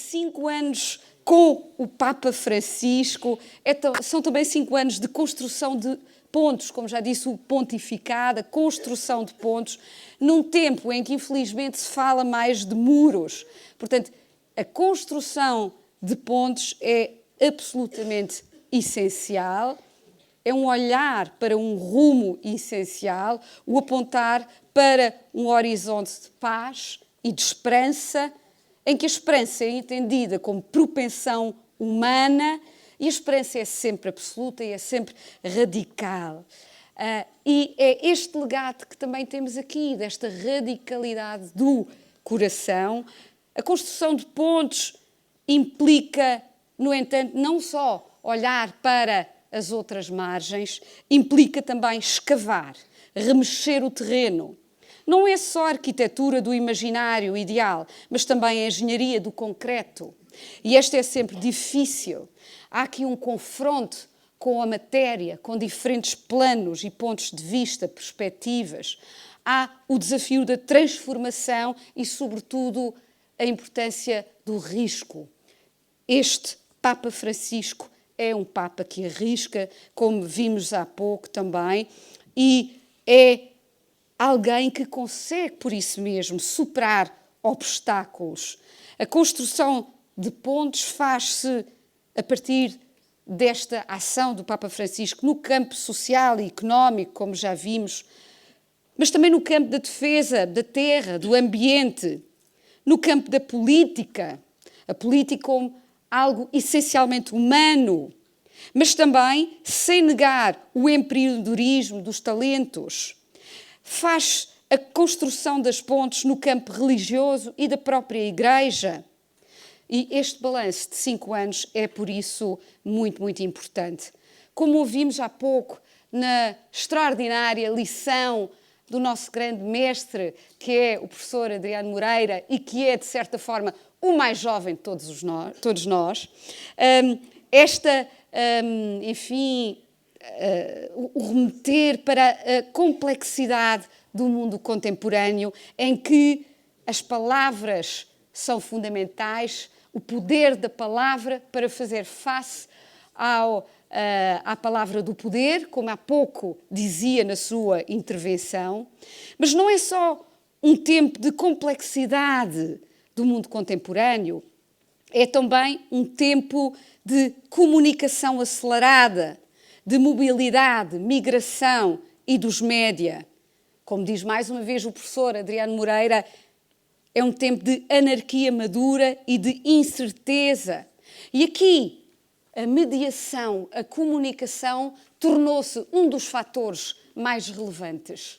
5 anos com o Papa Francisco, são também 5 anos de construção de pontos, como já disse, o pontificado, a construção de pontos, num tempo em que, infelizmente, se fala mais de muros. Portanto, a construção de pontos é absolutamente essencial, é um olhar para um rumo essencial, o apontar para um horizonte de paz e de esperança, em que a esperança é entendida como propensão humana e a esperança é sempre absoluta e é sempre radical. E é este legado que também temos aqui, desta radicalidade do coração. A construção de pontos implica, no entanto, não só olhar para as outras margens, implica também escavar, remexer o terreno. Não é só a arquitetura do imaginário ideal, mas também a engenharia do concreto. E esta é sempre difícil. Há aqui um confronto com a matéria, com diferentes planos e pontos de vista, perspectivas. Há o desafio da transformação e, sobretudo, a importância do risco. Este Papa Francisco é um Papa que arrisca, como vimos há pouco também, e é alguém que consegue, por isso mesmo, superar obstáculos. A construção de pontos faz-se a partir desta ação do Papa Francisco no campo social e económico, como já vimos, mas também no campo da defesa da terra, do ambiente, no campo da política, a política como algo essencialmente humano, mas também sem negar o empreendedorismo dos talentos. Faz a construção das pontes no campo religioso e da própria Igreja. E este balanço de 5 anos é, por isso, muito, muito importante. Como ouvimos há pouco na extraordinária lição do nosso grande mestre, que é o professor Adriano Moreira e que é, de certa forma, o mais jovem de todos nós, o remeter para a complexidade do mundo contemporâneo, em que as palavras são fundamentais, o poder da palavra para fazer face à palavra do poder, como há pouco dizia na sua intervenção. Mas não é só um tempo de complexidade do mundo contemporâneo, é também um tempo de comunicação acelerada, de mobilidade, migração e dos média. Como diz mais uma vez o professor Adriano Moreira, é um tempo de anarquia madura e de incerteza. E aqui a mediação, a comunicação, tornou-se um dos fatores mais relevantes.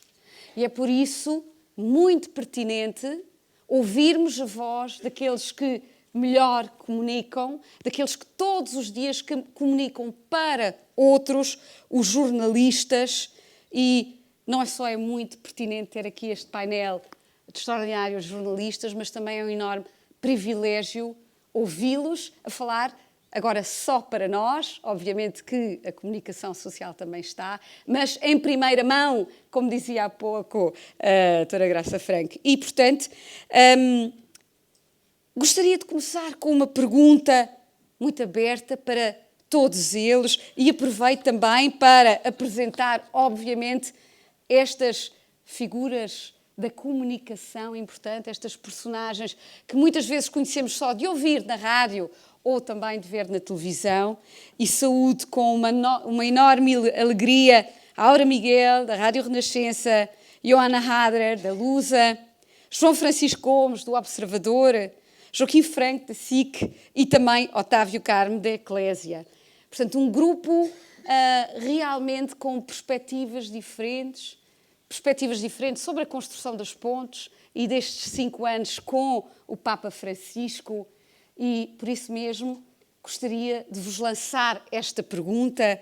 E é por isso muito pertinente ouvirmos a voz daqueles que melhor comunicam, daqueles que todos os dias comunicam para outros, os jornalistas, e não é só é muito pertinente ter aqui este painel de extraordinários jornalistas, mas também é um enorme privilégio ouvi-los a falar, agora só para nós, obviamente que a comunicação social também está, mas em primeira mão, como dizia há pouco a doutora Graça Franco. E, portanto, gostaria de começar com uma pergunta muito aberta para todos eles e aproveito também para apresentar, obviamente, estas figuras da comunicação importante, estas personagens que muitas vezes conhecemos só de ouvir na rádio ou também de ver na televisão, e saúde com uma enorme alegria a Aura Miguel, da Rádio Renascença, Joana Hadrer, da Lusa, João Francisco Gomes, do Observador, Joaquim Franco, da SIC, e também Otávio Carmo, da Eclésia. Portanto, um grupo realmente com perspectivas diferentes sobre a construção das pontes e destes 5 anos com o Papa Francisco. E, por isso mesmo, gostaria de vos lançar esta pergunta,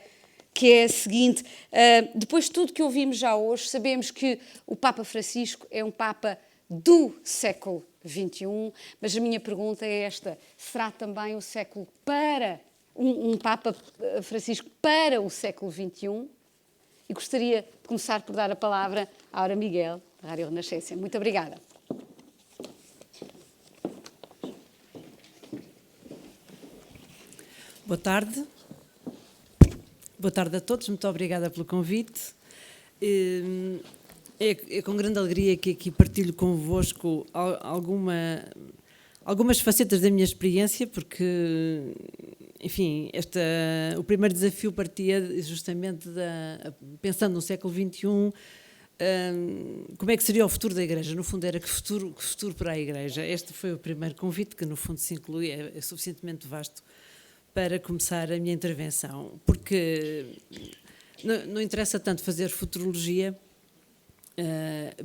que é a seguinte. Depois de tudo que ouvimos já hoje, sabemos que o Papa Francisco é um Papa do século XXI, mas a minha pergunta é esta: será também o século para um Papa Francisco para o século XXI? E gostaria de começar por dar a palavra à Aura Miguel, da Rádio Renascença. Muito obrigada. Boa tarde. Boa tarde a todos, muito obrigada pelo convite. É com grande alegria que aqui partilho convosco algumas facetas da minha experiência, porque, enfim, o primeiro desafio partia justamente pensando no século XXI, como é que seria o futuro da Igreja? No fundo era que futuro para a Igreja? Este foi o primeiro convite, que no fundo se inclui, é suficientemente vasto para começar a minha intervenção, porque não interessa tanto fazer futurologia,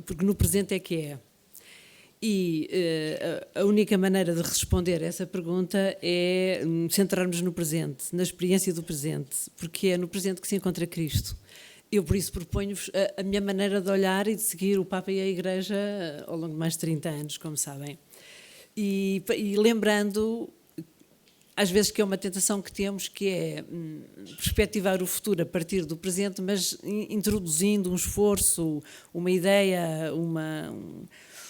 porque no presente é que é. E a única maneira de responder a essa pergunta é centrarmos no presente, na experiência do presente, porque é no presente que se encontra Cristo. Eu, por isso, proponho-vos a minha maneira de olhar e de seguir o Papa e a Igreja ao longo de mais de 30 anos, como sabem. E lembrando, às vezes, que é uma tentação que temos, que é perspectivar o futuro a partir do presente, mas introduzindo um esforço, uma ideia,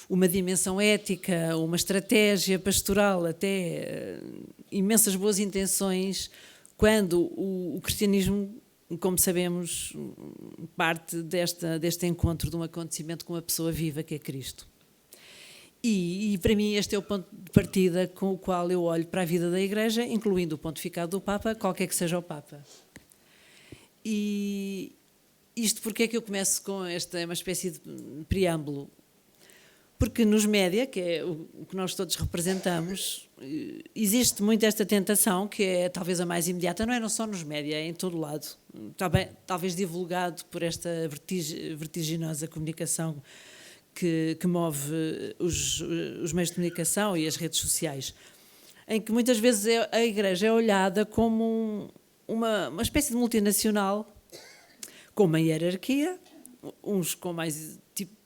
uma dimensão ética, uma estratégia pastoral, até imensas boas intenções, quando o cristianismo, como sabemos, parte deste encontro de um acontecimento com uma pessoa viva que é Cristo. E para mim este é o ponto de partida com o qual eu olho para a vida da Igreja, incluindo o pontificado do Papa, qualquer que seja o Papa. E isto porque é que eu começo com uma espécie de preâmbulo? Porque nos média, que é o que nós todos representamos, existe muito esta tentação, que é talvez a mais imediata, não só nos média, é em todo lado, talvez divulgado por esta vertiginosa comunicação que move os meios de comunicação e as redes sociais, em que muitas vezes a Igreja é olhada como uma espécie de multinacional, com uma hierarquia, uns com mais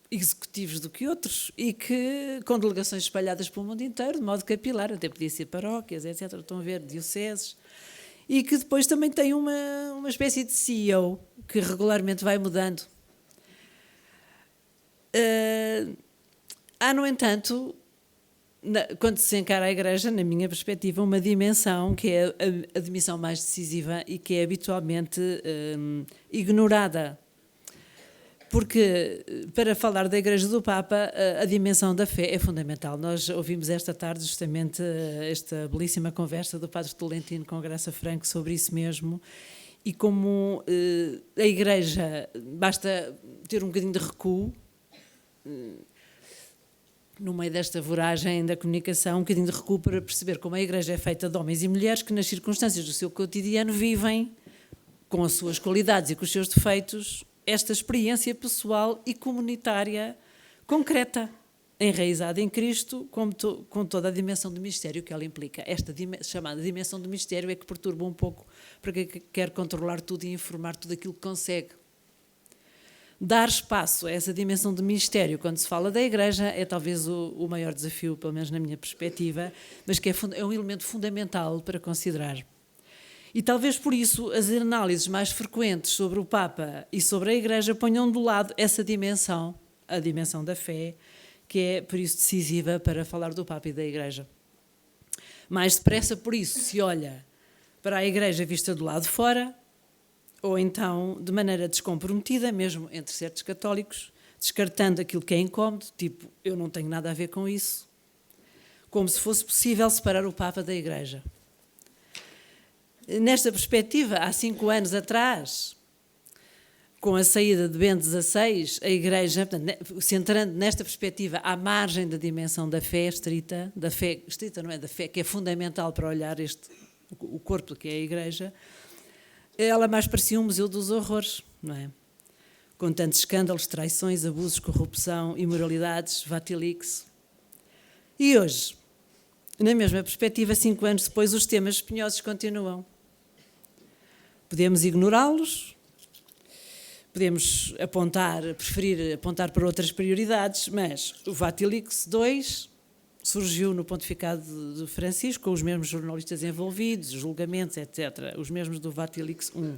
executivos do que outros, e que com delegações espalhadas pelo mundo inteiro, de modo capilar, até podia ser paróquias, etc., estão a ver, dioceses, e que depois também tem uma espécie de CEO, que regularmente vai mudando. Há, no entanto, quando se encara a Igreja, na minha perspectiva, uma dimensão que é a dimensão mais decisiva e que é habitualmente ignorada. Porque, para falar da Igreja do Papa, a dimensão da fé é fundamental. Nós ouvimos esta tarde justamente esta belíssima conversa do Padre Tolentino com Graça Franco sobre isso mesmo, e como a Igreja, basta ter um bocadinho de recuo, no meio desta voragem da comunicação, um bocadinho de recuo para perceber como a Igreja é feita de homens e mulheres que, nas circunstâncias do seu cotidiano, vivem, com as suas qualidades e com os seus defeitos, esta experiência pessoal e comunitária concreta, enraizada em Cristo, com toda a dimensão do mistério que ela implica. Esta chamada dimensão do mistério é que perturba um pouco para quem quer controlar tudo e informar tudo aquilo que consegue. Dar espaço a essa dimensão de mistério, quando se fala da Igreja, é talvez o maior desafio, pelo menos na minha perspectiva, mas que é um elemento fundamental para considerar. E talvez por isso as análises mais frequentes sobre o Papa e sobre a Igreja ponham de lado essa dimensão, a dimensão da fé, que é por isso decisiva para falar do Papa e da Igreja. Mais depressa por isso se olha para a Igreja vista do lado de fora, ou então de maneira descomprometida, mesmo entre certos católicos, descartando aquilo que é incómodo, tipo, eu não tenho nada a ver com isso, como se fosse possível separar o Papa da Igreja. Nesta perspectiva, há 5 anos atrás, com a saída de Bento XVI, a Igreja, portanto, centrando nesta perspectiva à margem da dimensão da fé estrita, não é da fé, que é fundamental para olhar o corpo que é a Igreja, ela mais parecia um museu dos horrores, não é? Com tantos escândalos, traições, abusos, corrupção, imoralidades, vatilix. E hoje, na mesma perspectiva, 5 anos depois, os temas espinhosos continuam. Podemos ignorá-los, podemos preferir apontar para outras prioridades, mas o Vatilix II surgiu no pontificado de Francisco, com os mesmos jornalistas envolvidos, julgamentos, etc., os mesmos do Vatilix I.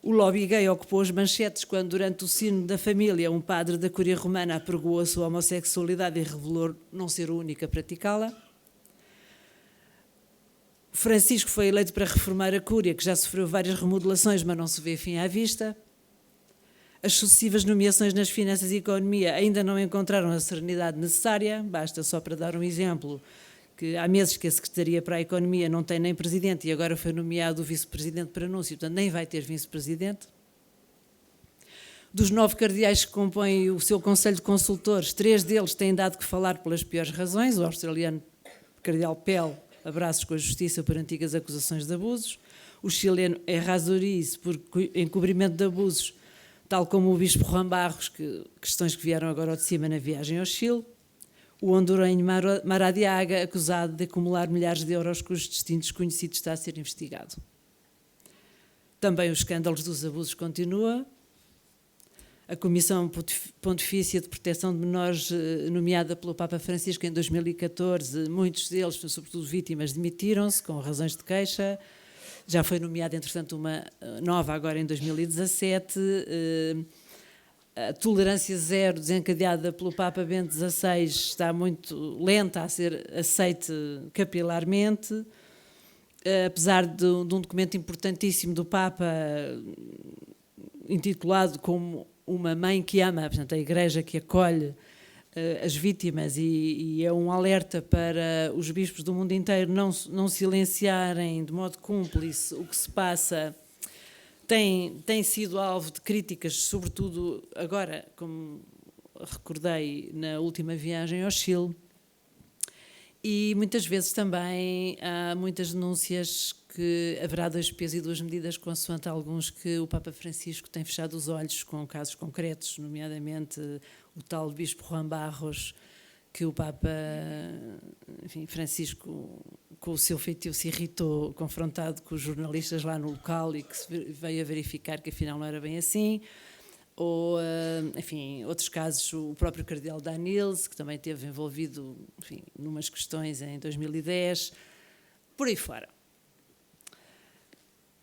O lobby gay ocupou as manchetes quando, durante o sino da família, um padre da Cúria Romana apregou a sua homossexualidade e revelou não ser o único a praticá-la. Francisco foi eleito para reformar a Cúria, que já sofreu várias remodelações, mas não se vê fim à vista. As sucessivas nomeações nas finanças e economia ainda não encontraram a serenidade necessária. Basta só para dar um exemplo, que há meses que a Secretaria para a Economia não tem nem presidente e agora foi nomeado o vice-presidente por anúncio, portanto nem vai ter vice-presidente. Dos 9 cardeais que compõem o seu Conselho de Consultores, 3 deles têm dado que falar pelas piores razões. O australiano cardeal Pell, abraços com a justiça por antigas acusações de abusos. O chileno Errázuriz, por encobrimento de abusos, tal como o bispo Juan Barros, questões que vieram agora ao de cima na viagem ao Chile. O hondurenho Maradiaga, acusado de acumular milhares de euros cujos destino desconhecido está a ser investigado. Também os escândalos dos abusos continuam. A Comissão Pontifícia de Proteção de Menores, nomeada pelo Papa Francisco em 2014, muitos deles, sobretudo vítimas, demitiram-se com razões de queixa. Já foi nomeada, entretanto, uma nova agora em 2017. A tolerância zero desencadeada pelo Papa Bento XVI está muito lenta a ser aceite capilarmente. Apesar de um documento importantíssimo do Papa, intitulado como uma mãe que ama, portanto, a Igreja que acolhe as vítimas e é um alerta para os bispos do mundo inteiro não silenciarem de modo cúmplice o que se passa, tem sido alvo de críticas, sobretudo agora, como recordei, na última viagem ao Chile, e muitas vezes também há muitas denúncias que haverá 2 pesos e 2 medidas, consoante alguns que o Papa Francisco tem fechado os olhos com casos concretos, nomeadamente o tal bispo Juan Barros, que o Papa, enfim, Francisco, com o seu feitio, se irritou, confrontado com os jornalistas lá no local e que se veio a verificar que afinal não era bem assim. Ou, enfim, outros casos, o próprio cardeal Danils, que também esteve envolvido, enfim, numas questões em 2010, por aí fora.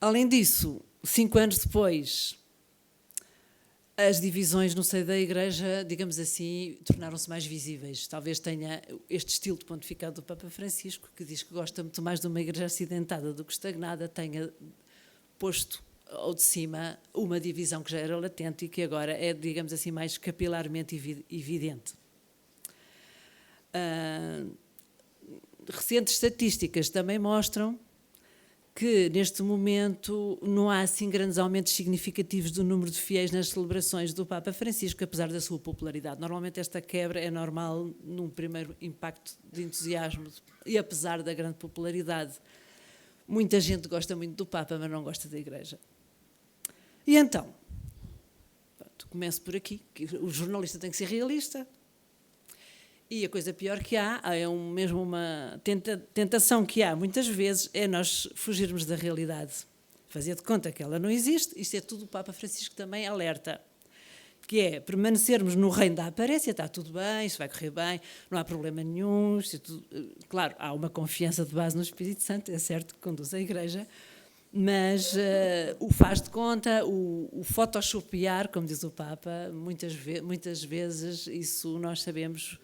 Além disso, 5 anos depois, as divisões no seio da Igreja, digamos assim, tornaram-se mais visíveis. Talvez tenha este estilo de pontificado do Papa Francisco, que diz que gosta muito mais de uma Igreja acidentada do que estagnada, tenha posto ao de cima uma divisão que já era latente e que agora é, digamos assim, mais capilarmente evidente. Recentes estatísticas também mostram que, neste momento, não há assim grandes aumentos significativos do número de fiéis nas celebrações do Papa Francisco, apesar da sua popularidade. Normalmente esta quebra é normal num primeiro impacto de entusiasmo e, apesar da grande popularidade, muita gente gosta muito do Papa, mas não gosta da Igreja. E então, pronto, começo por aqui, que o jornalista tem que ser realista. E a coisa pior que há, mesmo uma tentação que há muitas vezes, é nós fugirmos da realidade. Fazer de conta que ela não existe, isto é tudo o Papa Francisco também alerta, que é permanecermos no reino da aparência, está tudo bem, isto vai correr bem, não há problema nenhum, claro, há uma confiança de base no Espírito Santo, é certo que conduz a Igreja, mas o faz de conta, o photoshopear, como diz o Papa, muitas vezes isso nós sabemos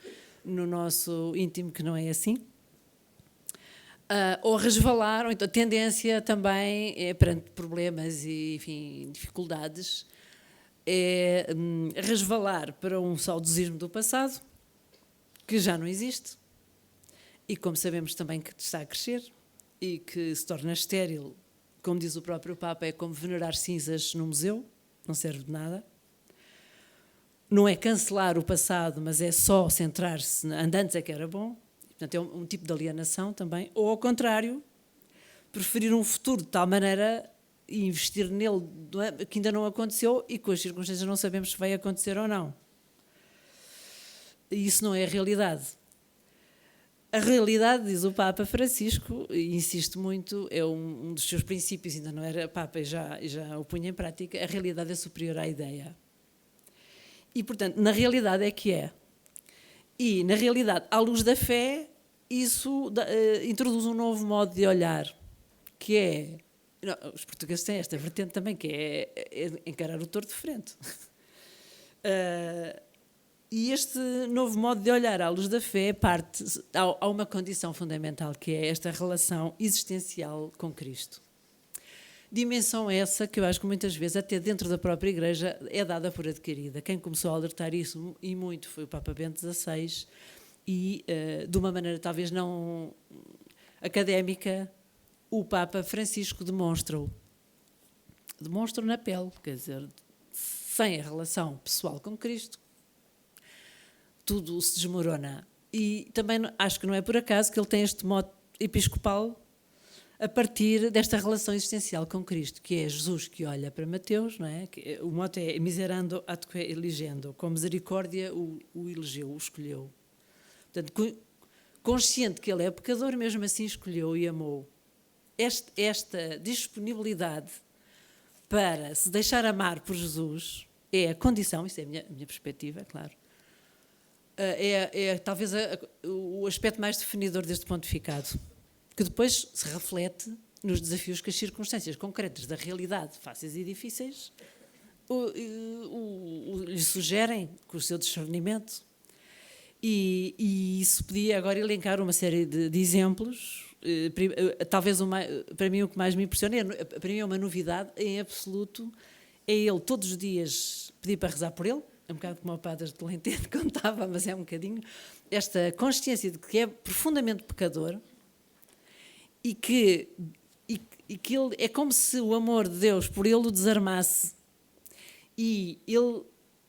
no nosso íntimo que não é assim. Ou resvalar, ou então a tendência também é, perante problemas e, enfim, dificuldades, é resvalar para um saudosismo do passado, que já não existe, e como sabemos também que está a crescer, e que se torna estéril, como diz o próprio Papa, é como venerar cinzas no museu, não serve de nada. Não é cancelar o passado, mas é só centrar-se, antes é que era bom, portanto é um tipo de alienação também, ou ao contrário, preferir um futuro de tal maneira e investir nele que ainda não aconteceu e com as circunstâncias não sabemos se vai acontecer ou não. E isso não é a realidade. A realidade, diz o Papa Francisco, e insisto muito, é um dos seus princípios, ainda não era Papa e já o punha em prática, a realidade é superior à ideia. E, portanto, na realidade é que é. E, na realidade, à luz da fé, isso introduz um novo modo de olhar, que é... Não, os portugueses têm esta vertente também, que é encarar o touro de frente. E este novo modo de olhar à luz da fé parte a uma condição fundamental, que é esta relação existencial com Cristo. Dimensão essa que eu acho que muitas vezes, até dentro da própria Igreja, é dada por adquirida. Quem começou a alertar isso, e muito, foi o Papa Bento XVI, e de uma maneira talvez não académica, o Papa Francisco demonstra-o na pele, quer dizer, sem a relação pessoal com Cristo, tudo se desmorona. E também acho que não é por acaso que ele tem este mote episcopal a partir desta relação existencial com Cristo, que é Jesus que olha para Mateus, não é? O mote é miserando atque eligendo, com misericórdia o elegeu, o escolheu. Portanto, consciente que ele é pecador, mesmo assim escolheu e amou. Esta disponibilidade para se deixar amar por Jesus é a condição, isto é a minha perspectiva, claro, é talvez o aspecto mais definidor deste pontificado, que depois se reflete nos desafios que as circunstâncias concretas da realidade, fáceis e difíceis, lhe sugerem com o seu discernimento. E isso podia agora elencar uma série de exemplos. Talvez para mim o que mais me impressiona, para mim é uma novidade em absoluto, é ele todos os dias pedir para rezar por ele, é um bocado como o padre de Tolentino contava, mas é um bocadinho, esta consciência de que é profundamente pecador e que ele, é como se o amor de Deus por ele o desarmasse, e ele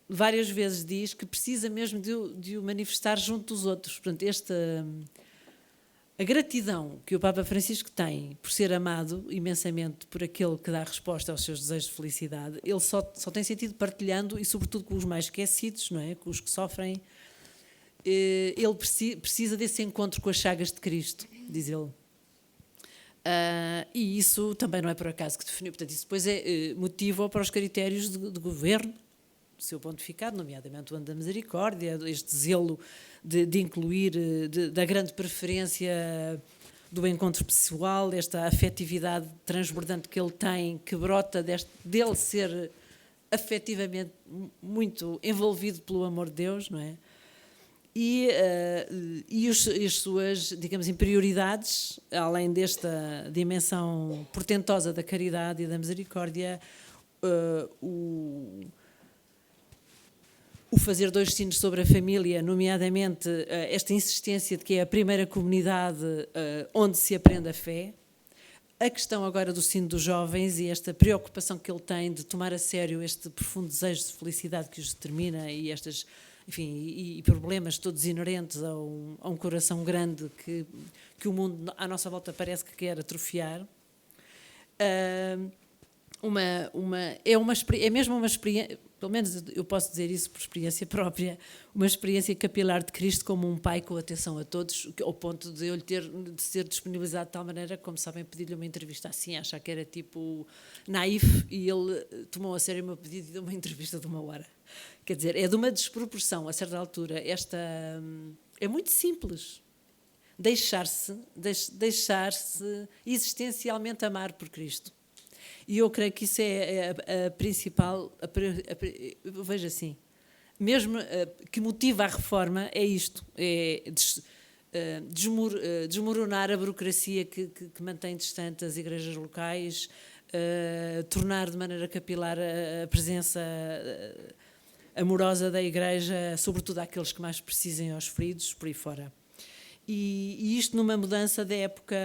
várias vezes diz que precisa mesmo de o manifestar junto dos outros. Portanto, a gratidão que o Papa Francisco tem por ser amado imensamente por aquele que dá resposta aos seus desejos de felicidade, ele só tem sentido partilhando, e sobretudo com os mais esquecidos, não é? Com os que sofrem. Ele precisa desse encontro com as chagas de Cristo, diz ele. E isso também não é por acaso que definiu. Portanto, isso depois é motivo para os critérios de governo do seu pontificado, nomeadamente o ano da misericórdia, este zelo de incluir, da grande preferência do encontro pessoal, esta afetividade transbordante que ele tem, que brota dele ser afetivamente muito envolvido pelo amor de Deus, não é? E as suas, digamos, interioridades, além desta dimensão portentosa da caridade e da misericórdia, o fazer 2 sinos sobre a família, nomeadamente esta insistência de que é a primeira comunidade onde se aprende a fé, a questão agora do sino dos jovens e esta preocupação que ele tem de tomar a sério este profundo desejo de felicidade que os determina, e estas, enfim, e problemas todos inerentes a um coração grande que o mundo à nossa volta parece que quer atrofiar. É mesmo uma experiência, pelo menos eu posso dizer isso por experiência própria, uma experiência capilar de Cristo como um pai com atenção a todos, ao ponto de eu lhe de ser disponibilizado de tal maneira, como sabem, pedir-lhe uma entrevista assim, achar que era tipo naif, e ele tomou a sério o meu pedido e deu uma entrevista de 1 hora. Quer dizer, é de uma desproporção, a certa altura, é muito simples, deixar-se existencialmente amar por Cristo. E eu creio que isso é a principal, eu vejo assim, mesmo que motiva a reforma, é isto, é desmoronar a burocracia que mantém distante as igrejas locais, tornar de maneira capilar a presença amorosa da igreja, sobretudo àqueles que mais precisem, aos feridos, por aí fora. E isto numa mudança da época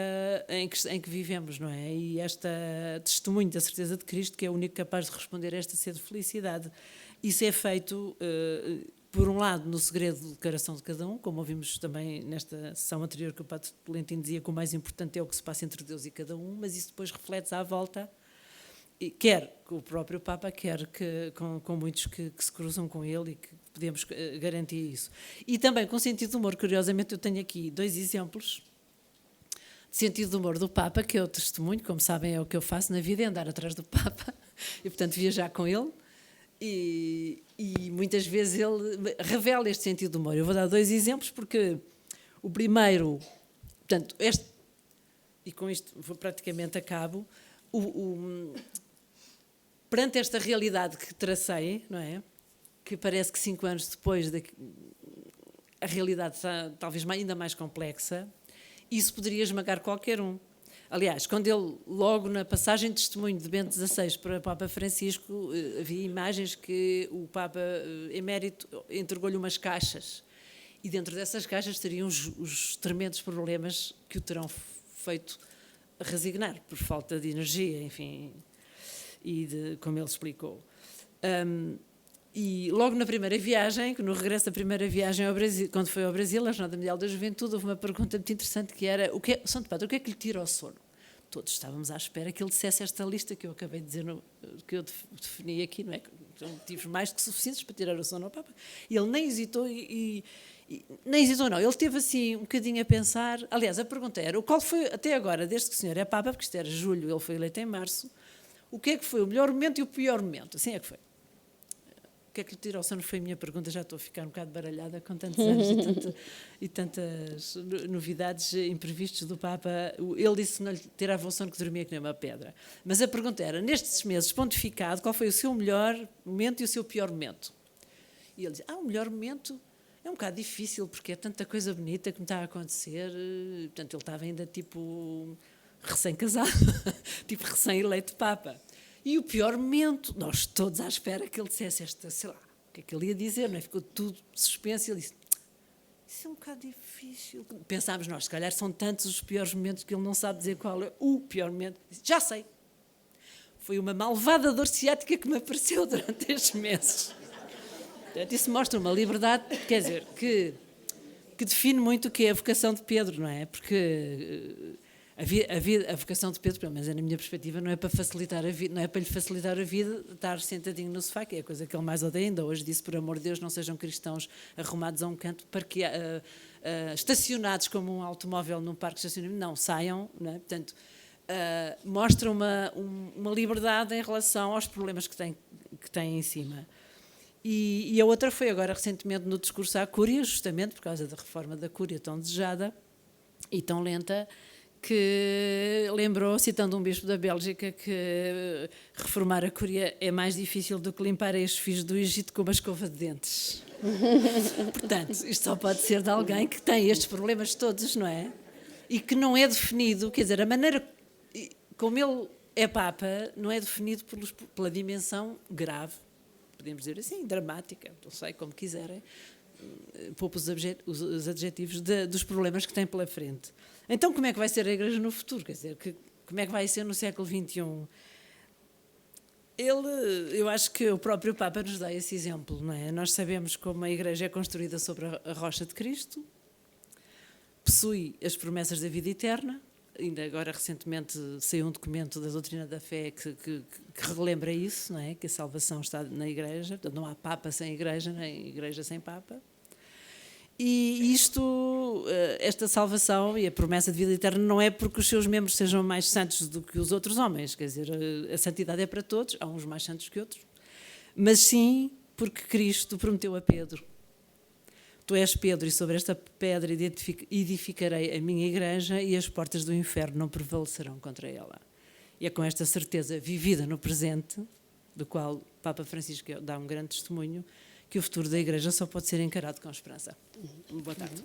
em que vivemos, não é? E esta testemunho da certeza de Cristo, que é o único capaz de responder a esta sede de felicidade. Isso é feito, por um lado, no segredo de declaração de cada um, como ouvimos também nesta sessão anterior, que o Padre Tolentino dizia que o mais importante é o que se passa entre Deus e cada um, mas isso depois reflete-se à volta, quer com o próprio Papa, quer com muitos que se cruzam com ele e que podemos garantir isso. E também com sentido de humor, curiosamente eu tenho aqui 2 exemplos de sentido de humor do Papa, que eu testemunho, como sabem é o que eu faço na vida, é andar atrás do Papa e portanto viajar com ele, e muitas vezes ele revela este sentido de humor. Eu vou dar 2 exemplos porque o primeiro, portanto, e com isto vou praticamente a cabo, perante esta realidade que tracei, não é? que parece que 5 anos depois a realidade está talvez ainda mais complexa, isso poderia esmagar qualquer um. Aliás, quando ele, logo na passagem de testemunho de Bento XVI para o Papa Francisco, havia imagens que o Papa emérito entregou-lhe umas caixas, e dentro dessas caixas teriam os tremendos problemas que o terão feito resignar, por falta de energia, enfim, e como ele explicou. E logo na primeira viagem, no regresso da primeira viagem ao Brasil, quando foi ao Brasil, a Jornada Mundial da Juventude, houve uma pergunta muito interessante que era: Santo Padre, o que é que lhe tira o sono? Todos estávamos à espera que ele dissesse esta lista que eu acabei de dizer, que eu defini aqui, não é? São motivos mais que suficientes para tirar o sono ao Papa. E ele nem hesitou, nem hesitou não, ele esteve assim um bocadinho a pensar. Aliás, a pergunta era: qual foi, até agora, desde que o senhor é Papa, porque isto era julho, ele foi eleito em março, o que é que foi o melhor momento e o pior momento? Assim é que foi. O que é que lhe tira ao sono foi a minha pergunta. Já estou a ficar um bocado baralhada com tantos anos e tantas novidades imprevistos do Papa. Ele disse que não lhe tirava o sono, que dormia que nem uma pedra. Mas a pergunta era: nestes meses pontificado, qual foi o seu melhor momento e o seu pior momento? E ele disse: o melhor momento é um bocado difícil, porque é tanta coisa bonita que me está a acontecer. Portanto, ele estava ainda tipo recém-casado, tipo recém-eleito Papa. E o pior momento, nós todos à espera que ele dissesse sei lá, o que é que ele ia dizer, não é? Ficou tudo suspenso, e ele disse: isso é um bocado difícil. Pensámos nós, se calhar são tantos os piores momentos que ele não sabe dizer qual é o pior momento. Disse: já sei, foi uma malvada dor ciática que me apareceu durante estes meses. Portanto, isso mostra uma liberdade, quer dizer, que define muito o que é a vocação de Pedro, não é? Porque a vocação de Pedro, pelo menos na minha perspectiva, não é para facilitar a vida, não é para lhe facilitar a vida estar sentadinho no sofá, que é a coisa que ele mais odeia. Ainda hoje disse: por amor de Deus, não sejam cristãos arrumados a um canto, estacionados como um automóvel num parque de estacionamento. Não, saiam, não é? Portanto, mostra uma liberdade em relação aos problemas que tem em cima. E a outra foi agora recentemente no discurso à Cúria, justamente por causa da reforma da Cúria tão desejada e tão lenta, que lembrou, citando um bispo da Bélgica, que reformar a Cúria é mais difícil do que limpar estes filhos do Egito com uma escova de dentes. Portanto, isto só pode ser de alguém que tem estes problemas todos, não é? E que não é definido, quer dizer, a maneira como ele é Papa não é definido pela dimensão grave, podemos dizer assim, dramática, não sei, como quiserem, poupo os adjetivos dos problemas que tem pela frente. Então, como é que vai ser a Igreja no futuro? Quer dizer, como é que vai ser no século XXI? Eu acho que o próprio Papa nos dá esse exemplo, não é? Nós sabemos como a Igreja é construída sobre a rocha de Cristo, possui as promessas da vida eterna. Ainda agora, recentemente, saiu um documento da doutrina da fé que relembra isso, não é? Que a salvação está na Igreja, portanto, não há Papa sem Igreja, nem Igreja sem Papa. E esta salvação e a promessa de vida eterna não é porque os seus membros sejam mais santos do que os outros homens, quer dizer, a santidade é para todos, há uns mais santos que outros, mas sim porque Cristo prometeu a Pedro: tu és Pedro, e sobre esta pedra edificarei a minha igreja, e as portas do inferno não prevalecerão contra ela. E é com esta certeza vivida no presente, do qual Papa Francisco dá um grande testemunho, que o futuro da Igreja só pode ser encarado com esperança. Boa tarde.